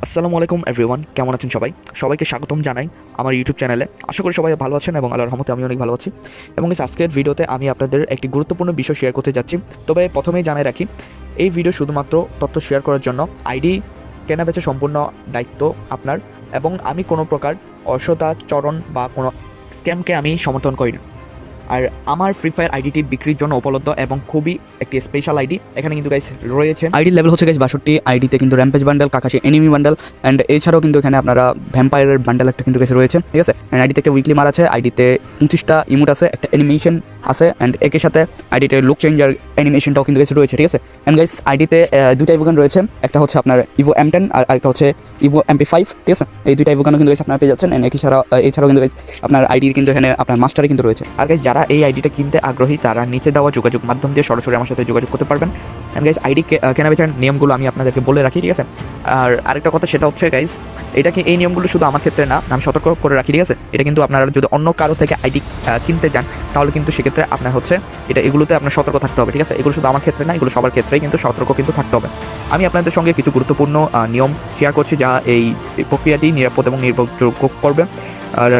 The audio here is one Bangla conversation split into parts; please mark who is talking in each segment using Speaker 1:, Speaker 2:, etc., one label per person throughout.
Speaker 1: আসসালামু আলাইকুম এভরিওয়ান, কেমন আছেন সবাই? সবাইকে স্বাগতম জানাই আমার ইউটিউব চ্যানেলে। আশা করি সবাই ভালো আছেন এবং আল্লাহর রহমতে আমি অনেক ভালো আছি। এবং আজকের ভিডিওতে আমি আপনাদের একটি গুরুত্বপূর্ণ বিষয় শেয়ার করতে যাচ্ছি। তবে প্রথমেই জানাই রাখি, এই ভিডিও শুধুমাত্র তথ্য শেয়ার করার জন্য। আইডি কেনাবেচা সম্পূর্ণ দায়িত্ব আপনার, এবং আমি কোনো প্রকার অসদাচরণ বা কোনো স্ক্যামকে আমি সমর্থন করি না। আর আমার ফ্রি ফায়ার আইডিটি বিক্রির জন্য উপলব্ধ এবং খুবই একটি স্পেশাল আইডি। এখানে কিন্তু গাইস রয়েছে
Speaker 2: আইডি লেভেল হচ্ছে গাইস 62। আইডিতে কিন্তু rampage bundle, Kakashi enemy bundle and এছাড়াও কিন্তু এখানে আপনারা ভ্যাম্পায়ারের বান্ডেল একটা কিন্তু গাইস রয়েছে, ঠিক আছে। অ্যান্ড আইডিতে একটা উইকলি মার আছে, আইডিতে 29টা ইমোট আছে, একটা অ্যানিমেশন আছে অ্যান্ড একের সাথে আইডিতে লুক চেঞ্জার অ্যানিমেশনটাও কিন্তু গাইস রয়েছে, ঠিক আছে। অ্যান্ড গাইস আইডিতে দুইটা ইভোগান রয়েছে, একটা হচ্ছে আপনার ইভো M10 আর আরেকটা হচ্ছে ইভো MP5, ঠিক আছে। এই দুইটা ইভোগানও কিন্তু গাইস আপনারা পেয়ে যাচ্ছেন। অ্যান্ড এছাড়াও কিন্তু গাইস আপনার আইডি কিন্তু এখানে আপনার মাস্টারে কিন্তু রয়েছে।
Speaker 1: আর গাইস যারা এই আইডিটা কিনতে আগ্রহী তারা নিচে দেওয়া যোগাযোগ মাধ্যম দিয়ে সরাসরি আমার সাথে যোগাযোগ করতে পারবেন। এন্ড গাইস আইডি কেনাবেচার নিয়মগুলো আমি আপনাদেরকে বলে রাখি, ঠিক আছে। আর আরেকটা কথা, সেটা হচ্ছে গাইস এই নিয়মগুলো শুধু আমার ক্ষেত্রে না, আমি সতর্ক করে রাখি, ঠিক আছে। এটা কিন্তু আপনারা যদি অন্য কারো থেকে আইডি কিনতে যান তাহলে কিন্তু সেক্ষেত্রে আপনার হচ্ছে এগুলোতে আপনার সতর্ক থাকতে হবে, ঠিক আছে। এগুলো শুধু আমার ক্ষেত্রে না, এগুলো সবার ক্ষেত্রেই কিন্তু সতর্ক কিন্তু থাকতে হবে। আমি আপনাদের সঙ্গে কিছু গুরুত্বপূর্ণ নিয়ম শেয়ার করছি যা এই প্রক্রিয়াটি নিরাপদ এবং নির্ভরযোগ্য করবে। আর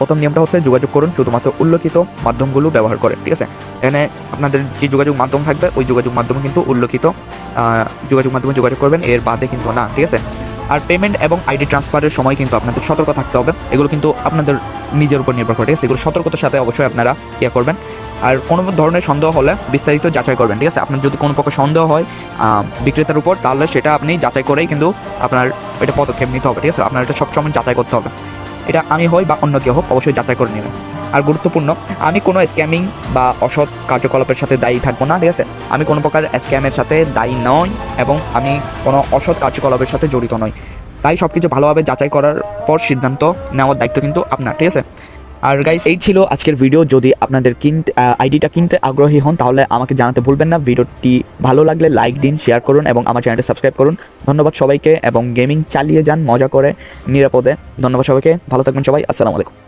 Speaker 1: প্রথম নিয়মটা হচ্ছে যোগাযোগ করুন শুধুমাত্র উল্লেখিত মাধ্যমগুলো ব্যবহার করে, ঠিক আছে। এখানে আপনাদের যে যোগাযোগ মাধ্যম থাকবে ওই যোগাযোগ মাধ্যমে কিন্তু উল্লেখিত যোগাযোগ মাধ্যমে যোগাযোগ করবেন, এর বাদে কিন্তু না, ঠিক আছে। আর পেমেন্ট এবং আইডি ট্রান্সফারের সময় কিন্তু আপনাদের সতর্ক থাকতে হবে। এগুলো কিন্তু আপনাদের নিজের উপর নির্ভর করে, ঠিক আছে। এগুলো সতর্কতার সাথে অবশ্যই আপনারা করবেন। আর কোনো ধরনের সন্দেহ হলে বিস্তারিত যাচাই করবেন, ঠিক আছে। আপনার যদি কোনো প্রকার সন্দেহ হয় বিক্রেতার উপর, তাহলে সেটা আপনি যাচাই করেই কিন্তু আপনার এটা পদক্ষেপ নিতে হবে, ঠিক আছে। আপনার এটা সবসময় যাচাই করতে হবে। এটা আমি হই বা অন্য কেউ হোক, অবশ্যই যাচাই করে নেবেন। আর গুরুত্বপূর্ণ, আমি কোনো স্ক্যামিং বা অসৎ কার্যকলাপের সাথে দায়ী থাকবো না, ঠিক আছে। আমি কোনো প্রকার স্ক্যামের সাথে দায়ী নই এবং আমি কোনো অসৎ কার্যকলাপের সাথে জড়িত নই। তাই সব কিছু ভালোভাবে যাচাই করার পর সিদ্ধান্ত নেওয়ার দায়িত্ব কিন্তু আপনার, ঠিক আছে। আর গাইস, এই ছিল আজকের ভিডিও। যদি আপনাদের আইডিটা কিনতে আগ্রহী হন তাহলে আমাকে জানাতে ভুলবেন না। ভিডিওটি ভালো লাগলে লাইক দিন, শেয়ার করুন এবং আমার চ্যানেলটা সাবস্ক্রাইব করুন। ধন্যবাদ সবাইকে এবং গেমিং চালিয়ে যান মজা করে নিরাপদে। ধন্যবাদ সবাইকে, ভালো থাকবেন সবাই। আসসালামু আলাইকুম।